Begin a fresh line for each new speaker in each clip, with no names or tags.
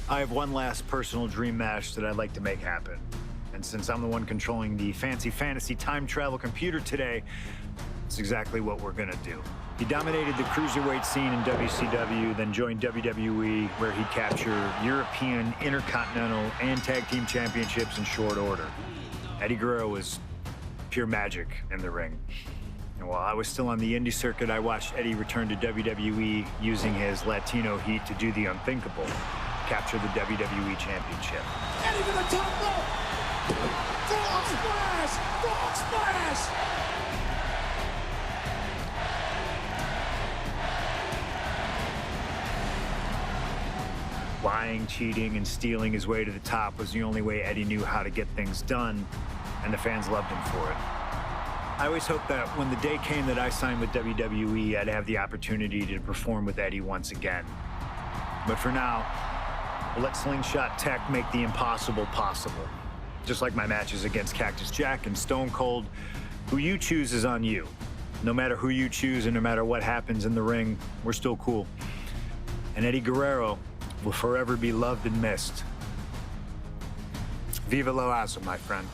I have one last personal dream match that I'd like to make happen. And since I'm the one controlling the fancy fantasy time travel computer today, it's exactly what we're gonna do. He dominated the cruiserweight scene in WCW, then joined WWE, where he captured European, Intercontinental, and Tag Team Championships in short order. Eddie Guerrero was pure magic in the ring. And while I was still on the indie circuit, I watched Eddie return to WWE using his Latino heat to do the unthinkable, capture the WWE Championship.
Eddie to the top rope! Frog splash! Frog splash!
Lying, cheating, and stealing his way to the top was the only way Eddie knew how to get things done, and the fans loved him for it. I always hoped that when the day came that I signed with WWE, I'd have the opportunity to perform with Eddie once again. But for now, we'll let Slingshot Tech make the impossible possible. Just like my matches against Cactus Jack and Stone Cold, who you choose is on you. No matter who you choose and no matter what happens in the ring, we're still cool. And Eddie Guerrero will forever be loved and missed. Viva Lo Asa, my friend.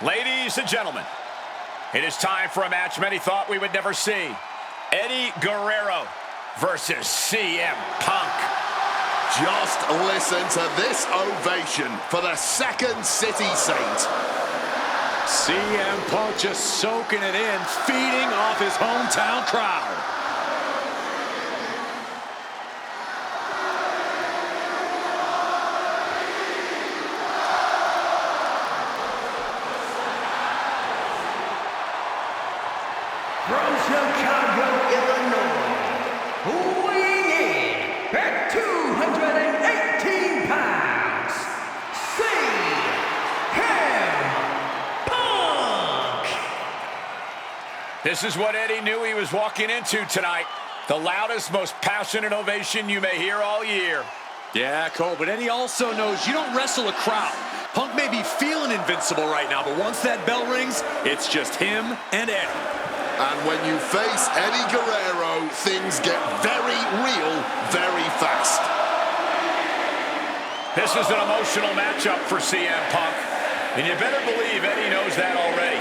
Ladies and gentlemen, it is time for a match many thought we would never see. Eddie Guerrero versus CM Punk.
Just listen to this ovation for the Second City Saint.
CM Punk just soaking it in, feeding off his hometown crowd.
From Chicago, Illinois, weighing in at 218 pounds, CM Punk!
This is what Eddie knew he was walking into tonight. The loudest, most passionate ovation you may hear all year.
Yeah, Cole, but Eddie also knows you don't wrestle a crowd. Punk may be feeling invincible right now, but once that bell rings, it's just him and Eddie.
And when you face Eddie Guerrero, things get very real very fast.
This is an emotional matchup for CM Punk, and you better believe Eddie knows that already.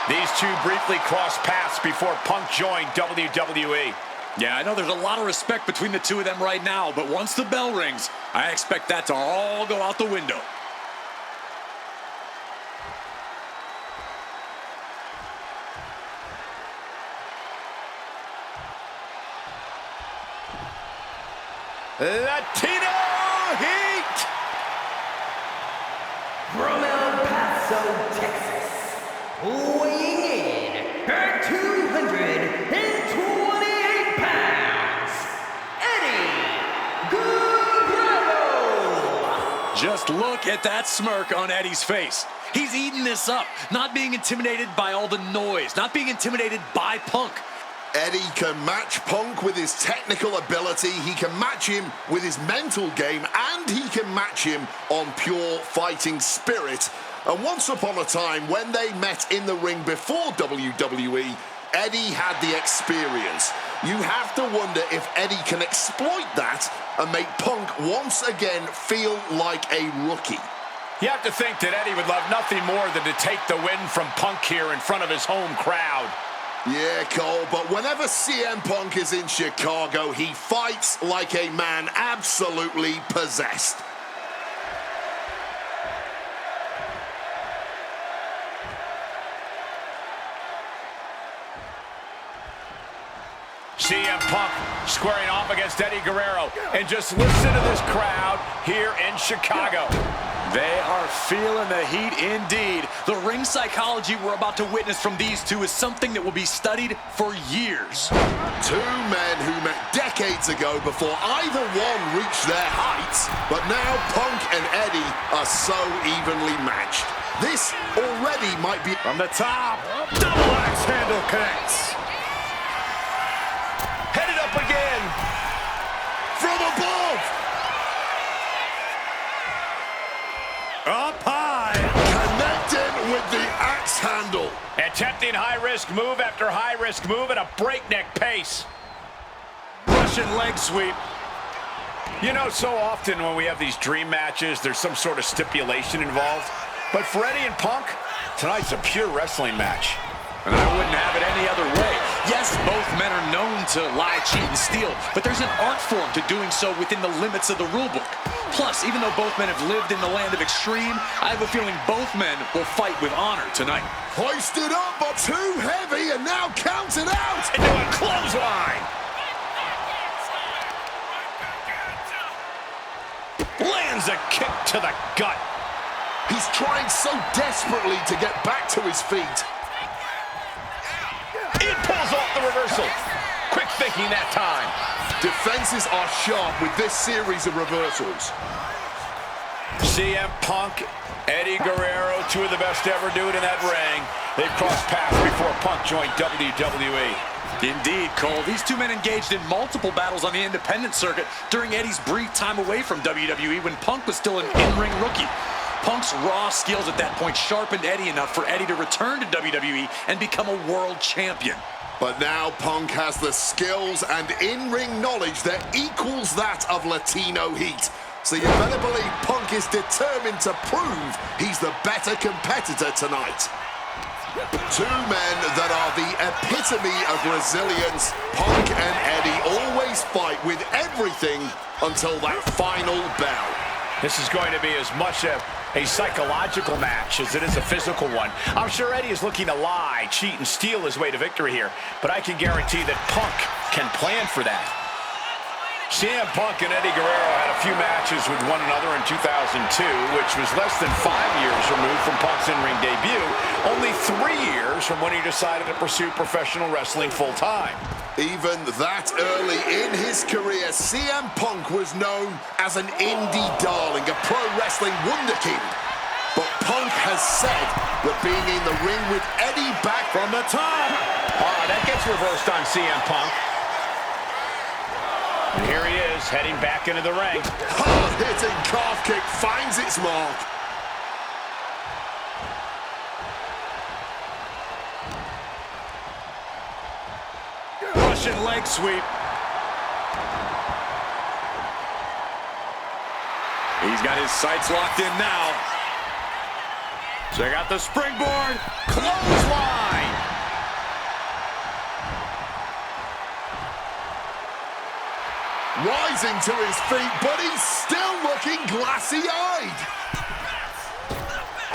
These two briefly crossed paths before Punk joined WWE.
Yeah, I know there's a lot of respect between the two of them right now, but once the bell rings, I expect that to all go out the window.
Latino Heat!
From El Paso, Texas, weighing in at 228 pounds, Eddie Guerrero!
Just look at that smirk on Eddie's face. He's eating this up, not being intimidated by all the noise, not being intimidated by Punk.
Eddie can match Punk with his technical ability, he can match him with his mental game, and he can match him on pure fighting spirit. And once upon a time, when they met in the ring before WWE, Eddie had the experience. You have to wonder if Eddie can exploit that and make Punk once again feel like a rookie.
You have to think that Eddie would love nothing more than to take the win from Punk here in front of his home crowd.
Yeah, Cole, but whenever CM Punk is in Chicago, he fights like a man absolutely possessed.
CM Punk squaring off against Eddie Guerrero. And just listen to this crowd here in Chicago.
They are feeling the heat indeed. The ring psychology we're about to witness from these two is something that will be studied for years.
Two men who met decades ago before either one reached their heights, but now Punk and Eddie are so evenly matched. This already might be...
From the top, double axe handle connects. Headed up again.
From above!
Up high.
Connecting with the axe handle.
Attempting high-risk move after high-risk move at a breakneck pace. Russian leg sweep. You know, so often when we have these dream matches, there's some sort of stipulation involved. But for Eddie and Punk, tonight's a pure wrestling match.
And I wouldn't have it any other way. Yes, both men are known to lie, cheat, and steal, but there's an art form to doing so within the limits of the rulebook. Plus, even though both men have lived in the land of extreme, I have a feeling both men will fight with honor tonight.
Hoisted up, but too heavy, and now counted out!
Into a clothesline. Lands a kick to the gut.
He's trying so desperately to get back to his feet.
It pulls off the reversal. Quick thinking that time.
Defenses are sharp with this series of reversals.
CM Punk, Eddie Guerrero, two of the best to ever do it in that ring. They've crossed paths before Punk joined WWE.
Indeed, Cole. These two men engaged in multiple battles on the independent circuit during Eddie's brief time away from WWE when Punk was still an in-ring rookie. Punk's raw skills at that point sharpened Eddie enough for Eddie to return to WWE and become a world champion.
But now Punk has the skills and in-ring knowledge that equals that of Latino Heat. So you better believe Punk is determined to prove he's the better competitor tonight. Two men that are the epitome of resilience. Punk and Eddie always fight with everything until that final bell.
This is going to be as much a psychological match as it is a physical one. I'm sure Eddie is looking to lie, cheat, and steal his way to victory here, but I can guarantee that Punk can plan for that. CM Punk and Eddie Guerrero had a few matches with one another in 2002, which was less than 5 years removed from Punk's in-ring debut, only 3 years from when he decided to pursue professional wrestling full-time.
Even that early in his career, CM Punk was known as an indie darling, a pro wrestling wunderkind. But Punk has said that being in the ring with Eddie back
From the top. That gets reversed on CM Punk. And here he is, heading back into the ring.
hard-hitting calf kick finds its mark.
Russian leg sweep.
He's got his sights locked in now. Check out the springboard.
Clothesline.
Rising to his feet, but he's still looking glassy-eyed.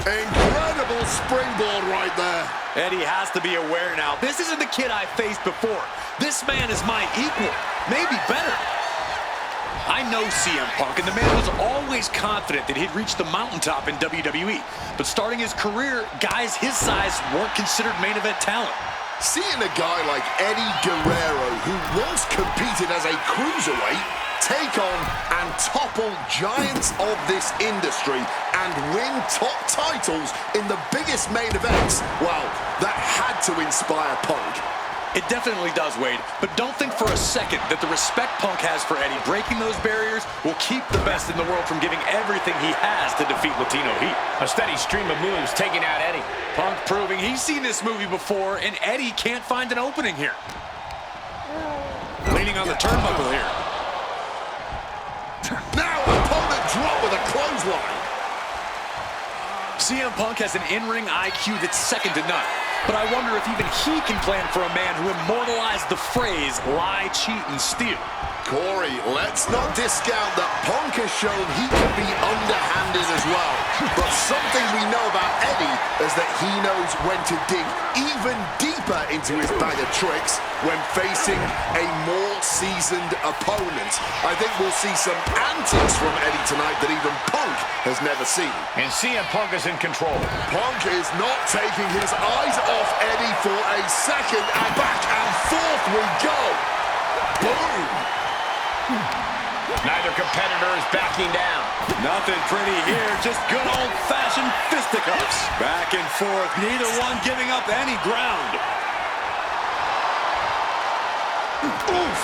Incredible springboard right there.
Eddie has to be aware now. This isn't the kid I faced before. This man is my equal, maybe better. I know CM Punk, and the man was always confident that he'd reach the mountaintop in WWE. But starting his career, guys his size weren't considered main event talent.
Seeing a guy like Eddie Guerrero, who once competed as a cruiserweight, take on and topple giants of this industry and win top titles in the biggest main events, well, that had to inspire Punk.
It definitely does, Wade, but don't think for a second that the respect Punk has for Eddie breaking those barriers will keep the best in the world from giving everything he has to defeat Latino Heat.
A steady stream of moves taking out Eddie.
Punk proving he's seen this movie before, and Eddie can't find an opening here. Leaning on the turnbuckle here.
Now opponent drop with a clothesline.
CM Punk has an in-ring IQ that's second to none. But I wonder if even he can plan for a man who immortalized the phrase, lie, cheat, and steal.
Corey, let's not discount that Punk has shown he can be underhanded as well. But something we know about Eddie is that he knows when to dig even deeper into his bag of tricks when facing a more seasoned opponent. I think we'll see some antics from Eddie tonight that even Punk has never seen.
And CM Punk is in control.
Punk is not taking his eyes off Eddie for a second, and back and forth we go. Boom!
Neither competitor is backing down.
Nothing pretty here, just good old-fashioned old-fashioned fisticuffs. Back and forth, neither one giving up any ground.
Oof!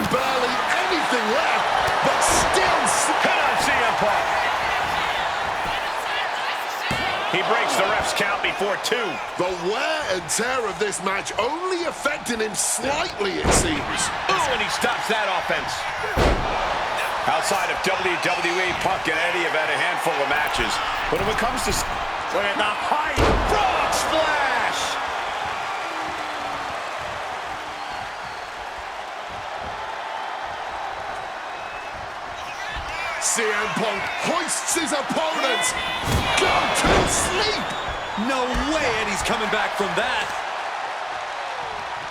Barely anything left, but still...
Hit on CM Punk. He breaks the ref's count before 2.
The wear and tear of this match only affecting him slightly, it seems.
Ooh, and he stops that offense. Outside of WWE, Punk and Eddie have had a handful of matches. But when it comes to... Look at the height. Frog splash!
CM Punk hoists his opponent. Go to sleep.
No way Eddie's coming back from that.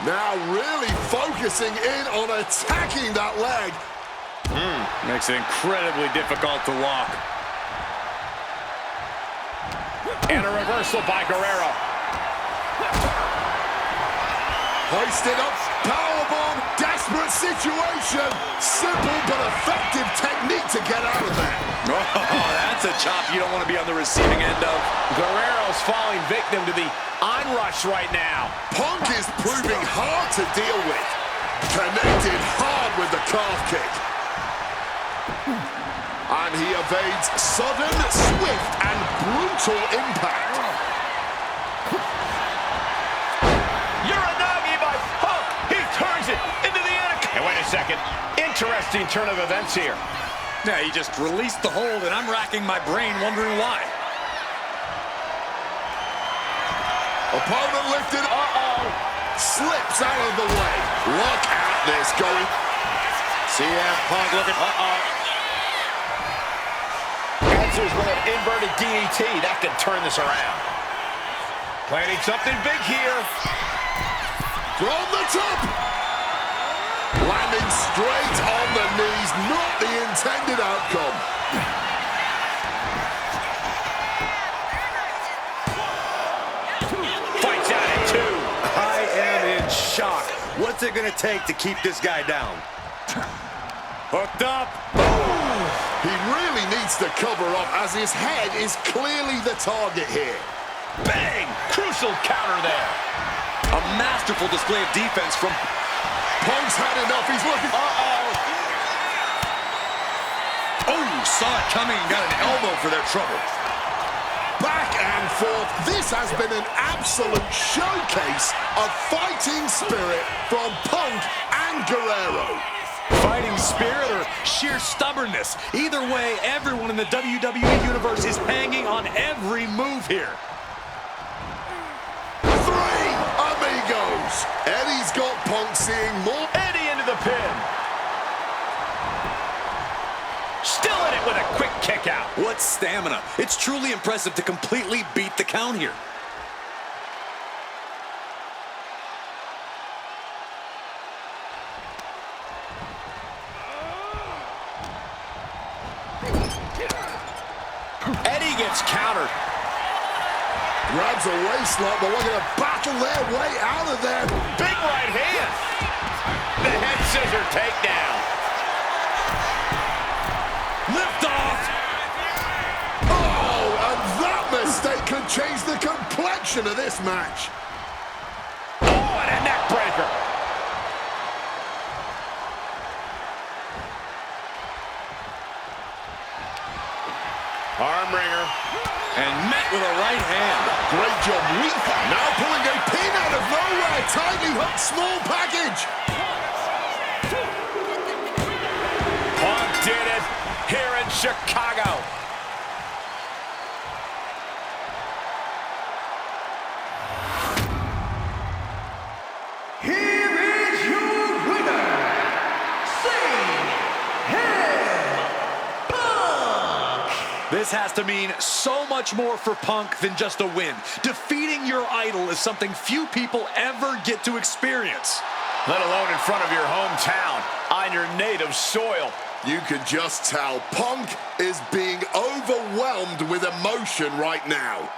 Now really focusing in on attacking that leg.
Makes it incredibly difficult to walk.
And a reversal by Guerrero.
Hoisted up, powerbomb, desperate situation. Simple but effective technique to get out of there.
Oh, that's a chop you don't want to be on the receiving end of.
Guerrero's falling victim to the onrush right now.
Punk is proving hard to deal with. Connected hard with the calf kick. And he evades sudden, swift, and brutal impact.
And wait a second, interesting turn of events here.
Yeah, he just released the hold, and I'm racking my brain wondering why.
Opponent lifted, slips out of the way. Look at this going.
CM Punk looking, Answers with an inverted DDT, that could turn this around. Planning something big here.
From the top. Landing straight on the knees, not the intended outcome.
Fights out at 2.
I am in shock. What's it going to take to keep this guy down? Hooked up.
He really needs to cover up as his head is clearly the target here.
Bang! Crucial counter there.
A masterful display of defense from...
Punk's had enough, he's looking...
Oh, saw it coming and got an elbow for their trouble.
Back and forth, this has been an absolute showcase of fighting spirit from Punk and Guerrero.
Fighting spirit or sheer stubbornness. Either way, everyone in the WWE Universe is hanging on every move here.
3 amigos. Eddie's got Punk seeing more.
Eddie into the pin. Still in it with a quick kick out.
What stamina. It's truly impressive to completely beat the count here.
Eddie gets countered.
Grabs a waistlock, but looking to battle their way out of there.
Big right hand. The head scissor takedown.
Lift off.
Oh, and that mistake could change the complexion of this match.
Oh, and a neck breaker. Armbringer.
And met with a right hand.
Great job, Reaper. Now pulling a pin out of nowhere. Tightly hooked small package.
Punk did it here in Chicago.
Here is your winner, Punk!
This has to mean so much more for Punk than just a win. Defeating your idol is something few people ever get to experience.
Let alone in front of your hometown, on your native soil.
You can just tell Punk is being overwhelmed with emotion right now.